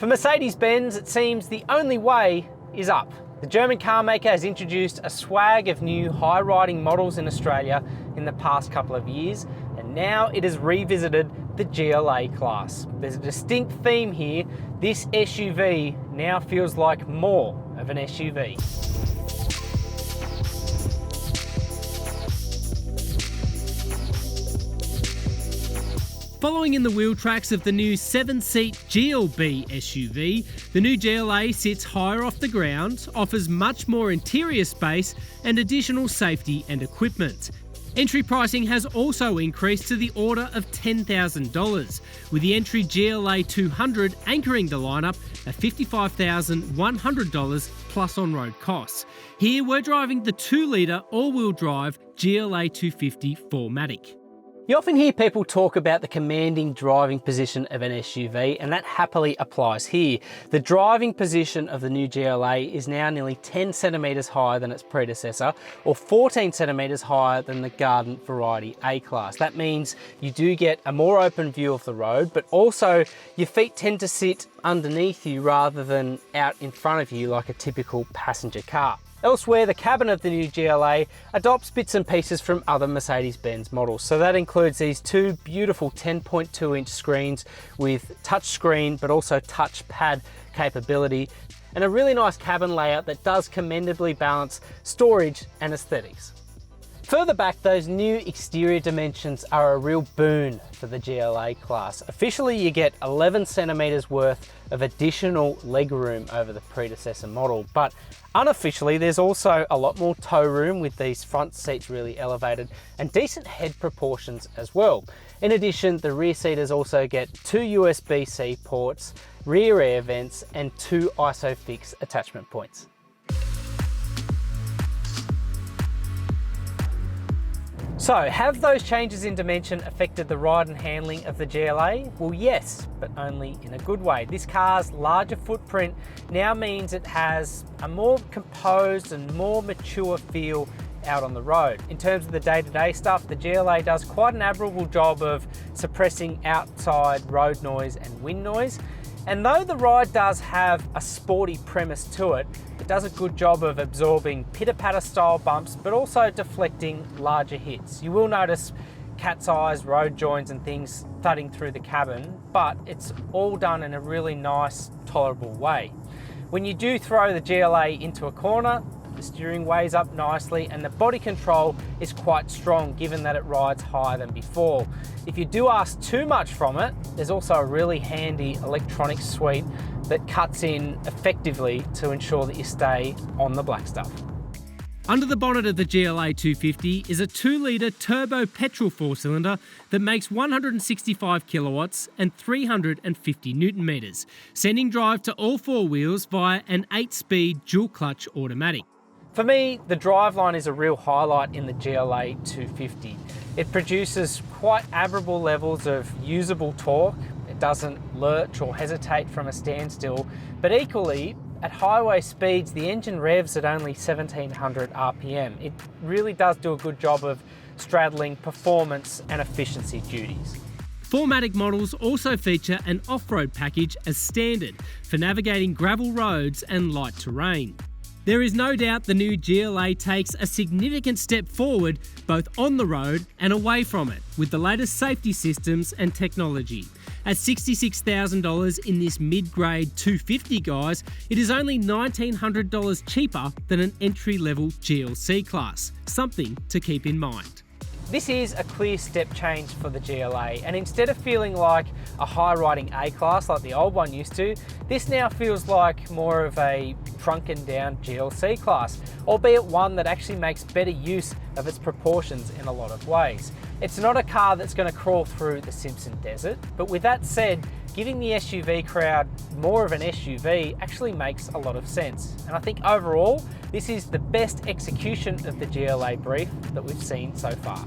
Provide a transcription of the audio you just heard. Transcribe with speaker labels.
Speaker 1: For Mercedes-Benz, it seems the only way is up. The German car maker has introduced a swag of new high-riding models in Australia in the past couple of years, and now it has revisited the GLA class. There's a distinct theme here. This SUV now feels like more of an SUV.
Speaker 2: Following in the wheel tracks of the new 7-seat GLB SUV, the new GLA sits higher off the ground, offers much more interior space and additional safety and equipment. Entry pricing has also increased to the order of $10,000, with the entry GLA 200 anchoring the lineup at $55,100 plus on-road costs. Here we're driving the 2-litre all-wheel drive GLA 250 4MATIC.
Speaker 1: You often hear people talk about the commanding driving position of an SUV, and that happily applies here. The driving position of the new GLA is now nearly 10 centimetres higher than its predecessor, or 14 centimetres higher than the Garden Variety A-Class. That means you do get a more open view of the road, but also your feet tend to sit underneath you rather than out in front of you like a typical passenger car. Elsewhere, the cabin of the new GLA adopts bits and pieces from other Mercedes-Benz models. So that includes these two beautiful 10.2-inch screens with touch screen, but also touch pad capability, and a really nice cabin layout that does commendably balance storage and aesthetics. Further back, those new exterior dimensions are a real boon for the GLA class. Officially, you get 11 centimetres worth of additional legroom over the predecessor model, but unofficially, there's also a lot more toe room with these front seats really elevated and decent head proportions as well. In addition, the rear seaters also get 2 USB-C ports, rear air vents, and 2 ISOFIX attachment points. So, have those changes in dimension affected the ride and handling of the GLA? Well, yes, but only in a good way. This car's larger footprint now means it has a more composed and more mature feel out on the road. In terms of the day-to-day stuff, the GLA does quite an admirable job of suppressing outside road noise and wind noise. And though the ride does have a sporty premise to it, it does a good job of absorbing pitter-patter style bumps, but also deflecting larger hits. You will notice cat's eyes, road joins and things thudding through the cabin, but it's all done in a really nice, tolerable way. When you do throw the GLA into a corner, the steering weighs up nicely and the body control is quite strong given that it rides higher than before. If you do ask too much from it, there's also a really handy electronic suite that cuts in effectively to ensure that you stay on the black stuff.
Speaker 2: Under the bonnet of the GLA 250 is a 2-litre turbo petrol 4-cylinder that makes 165 kilowatts and 350 newton metres, sending drive to all 4 wheels via an 8-speed dual-clutch automatic.
Speaker 1: For me, the driveline is a real highlight in the GLA 250. It produces quite admirable levels of usable torque. It doesn't lurch or hesitate from a standstill, but equally, at highway speeds, the engine revs at only 1700 RPM. It really does do a good job of straddling performance and efficiency duties.
Speaker 2: 4MATIC models also feature an off-road package as standard for navigating gravel roads and light terrain. There is no doubt the new GLA takes a significant step forward both on the road and away from it with the latest safety systems and technology. At $66,000 in this mid-grade 250, guys, it is only $1,900 cheaper than an entry-level GLC class. Something to keep in mind.
Speaker 1: This is a clear step change for the GLA, and instead of feeling like a high-riding A-Class like the old one used to, this now feels like more of a shrunken down GLC class, albeit one that actually makes better use of its proportions in a lot of ways. It's not a car that's going to crawl through the Simpson Desert, but with that said, giving the SUV crowd more of an SUV actually makes a lot of sense. And I think overall, this is the best execution of the GLA brief that we've seen so far.